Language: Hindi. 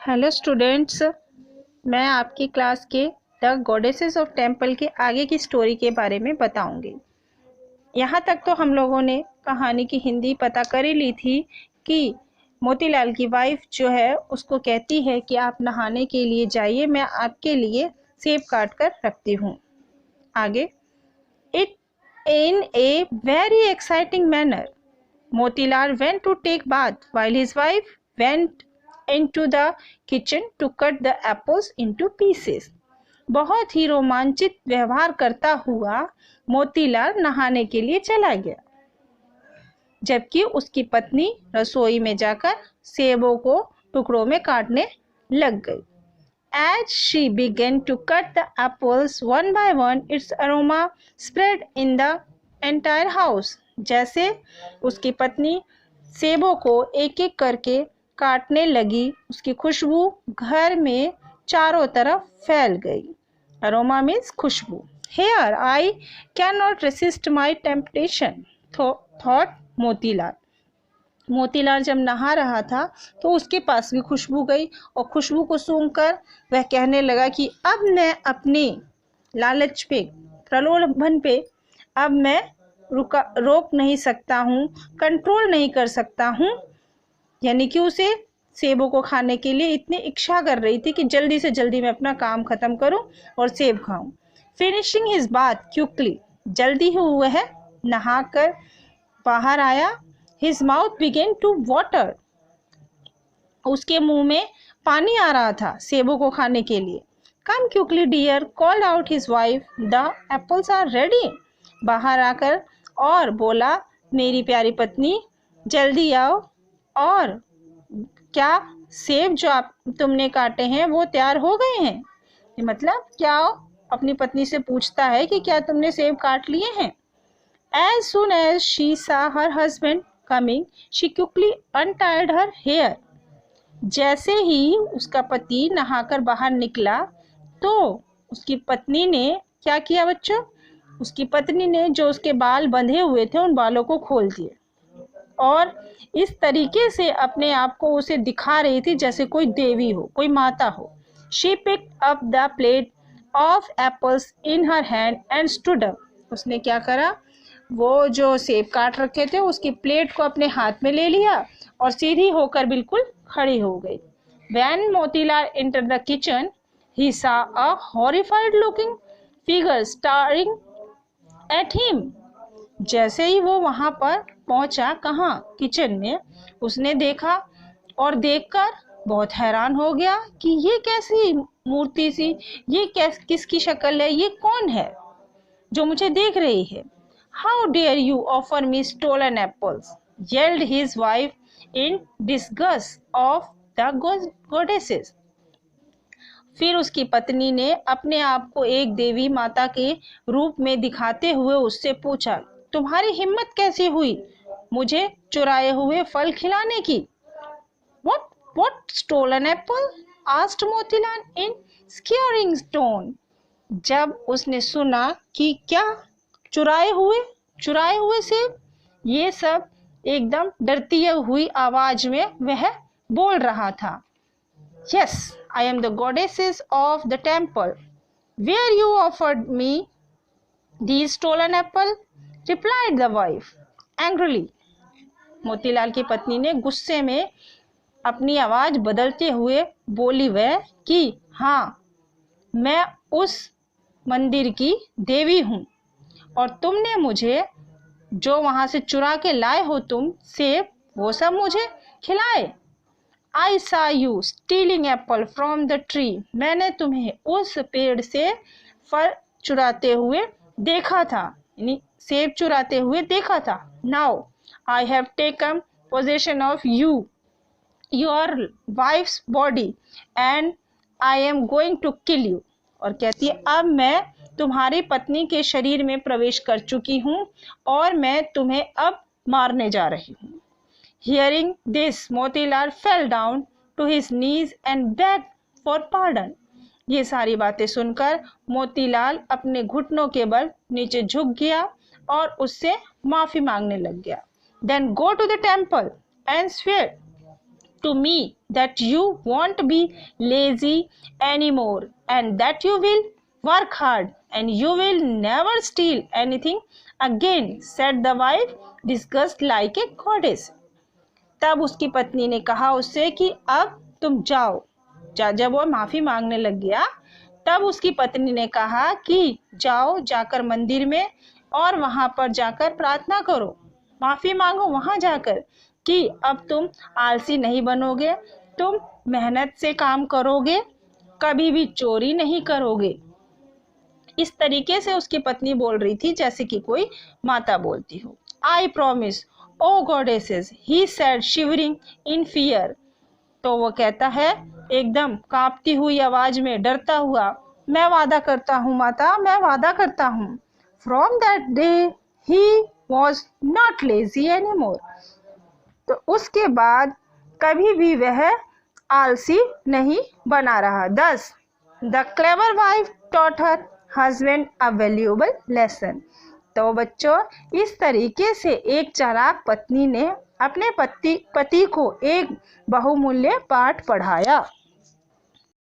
हेलो स्टूडेंट्स, मैं आपकी क्लास के द गॉडेसेस ऑफ टेम्पल के आगे की स्टोरी के बारे में बताऊंगी। यहाँ तक तो हम लोगों ने कहानी की हिंदी पता कर ही ली थी कि मोतीलाल की वाइफ जो है उसको कहती है कि आप नहाने के लिए जाइए, मैं आपके लिए सेब काट कर रखती हूँ। आगे, it in a very exciting manner Motilal went to take bath while his wife went into the kitchen to cut the apples into pieces. बहुत ही रोमांचित व्यवहार करता हुआ मोतीलाल नहाने के लिए चला गया, जबकि उसकी पत्नी रसोई में जाकर सेबों को टुकड़ों में काटने लग गई। As she began to cut the apples one by one, its aroma spread in the entire house. जैसे उसकी पत्नी सेबों को एक एक करके काटने लगी, उसकी खुशबू घर में चारों तरफ फैल गई। अरोमा मीन्स खुशबू। Here I cannot resist my temptation, thought Motilal. Motilal जब नहा रहा था तो उसके पास भी खुशबू गई और खुशबू को सूंघकर वह कहने लगा कि अब मैं अपने लालच पे, प्रलोभन पे अब मैं रोक नहीं सकता हूँ, कंट्रोल नहीं कर सकता हूँ। यानी कि उसे सेबों को खाने के लिए इतनी इच्छा कर रही थी कि जल्दी से जल्दी मैं अपना काम खत्म करूं और सेब खाऊं। फिनिशिंग हिज बाथ क्विकली, जल्दी ही वह नहाकर बाहर आया। His mouth began to water, उसके मुंह में पानी आ रहा था सेबों को खाने के लिए। Come quickly dear, called out his wife, the apples are ready. बाहर आकर और बोला, मेरी प्यारी पत्नी जल्दी आओ, और क्या सेब जो तुमने काटे हैं वो तैयार हो गए हैं। मतलब क्या अपनी पत्नी से पूछता है कि क्या तुमने सेब काट लिए हैं। As soon as she saw her husband coming, she quickly untied her hair. जैसे ही उसका पति नहाकर बाहर निकला तो उसकी पत्नी ने क्या किया बच्चों? उसकी पत्नी ने जो उसके बाल बंधे हुए थे उन बालों को खोल दिए और इस तरीके से अपने आप को उसे दिखा रही थी जैसे कोई देवी हो, कोई माता हो। She picked up the plate of apples in her hand and stood up. उसने क्या करा? वो जो सेब काट रखे थे उसकी प्लेट को अपने हाथ में ले लिया और सीधी होकर बिल्कुल खड़ी हो गई। When Motilal entered the kitchen, he saw a horrified looking figure staring at him. जैसे ही वो वहां पर पहुंचा, कहाँ? किचन में, उसने देखा और देखकर बहुत हैरान हो गया कि ये कैसी मूर्ति सी, ये किसकी शक्ल है, ये कौन है जो मुझे देख रही है। How dare you offer me stolen apples? yelled his wife in disgust of the goddesses. फिर उसकी पत्नी ने अपने आप को एक देवी माता के रूप में दिखाते हुए उससे पूछा, तुम्हारी हिम्मत कैसी हुई मुझे चुराए हुए फल खिलाने की। What stolen apple? asked Motilal in scaring tone. जब उसने सुना कि क्या चुराए हुए सेब, ये सब एकदम डरती हुई आवाज में वह बोल रहा था। Yes, I am the goddesses of the temple. Where you offered me these stolen apple? replied the wife angrily. Motilal की पत्नी ने गुस्से में अपनी आवाज बदलते हुए बोली वह कि हाँ, मैं उस मंदिर की देवी हूँ और तुमने मुझे जो वहां से चुरा के लाए हो तुम सेब, वो सब मुझे खिलाए। I saw you stealing apple from the tree. मैंने तुम्हें उस पेड़ से फल चुराते हुए देखा था, यानी सेब चुराते हुए देखा था। Now I have taken possession of you, your wife's body, and I am going to kill you. और कहती है अब मैं तुम्हारी पत्नी के शरीर में प्रवेश कर चुकी हूँ और मैं तुम्हें अब मारने जा रही हूँ। Hearing this, Motilal fell down to his knees and begged for pardon. ये सारी बातें सुनकर मोतीलाल अपने घुटनों के बल नीचे झुक गया और उससे माफी मांगने लग गया। Then go to the temple and swear to me that you won't be lazy anymore and that you will work hard and you will never steal anything again, said the wife, disgusted like a goddess. तब उसकी पत्नी ने कहा उससे कि अब तुम जाओ। जब वो माफी मांगने लग गया तब उसकी पत्नी ने कहा कि जाओ जाकर मंदिर में और वहां पर जाकर प्रार्थना करो, माफी मांगो वहां जाकर कि अब तुम आलसी नहीं बनोगे, तुम मेहनत से काम करोगे, कभी भी चोरी नहीं करोगे। इस तरीके से उसकी पत्नी बोल रही थी जैसे कि कोई माता बोलती हो। I promise O goddesses, he said shivering in fear. तो वो कहता है एकदम कांपती हुई आवाज में, डरता हुआ, मैं वादा करता हूँ माता, मैं वादा करता हूँ। From that day he was not lazy anymore. तो उसके बाद कभी भी वह आलसी नहीं बना रहा। 10 the clever wife taught her husband a valuable lesson. तो बच्चों, इस तरीके से एक चालाक पत्नी ने अपने पति को एक बहुमूल्य पाठ पढ़ाया।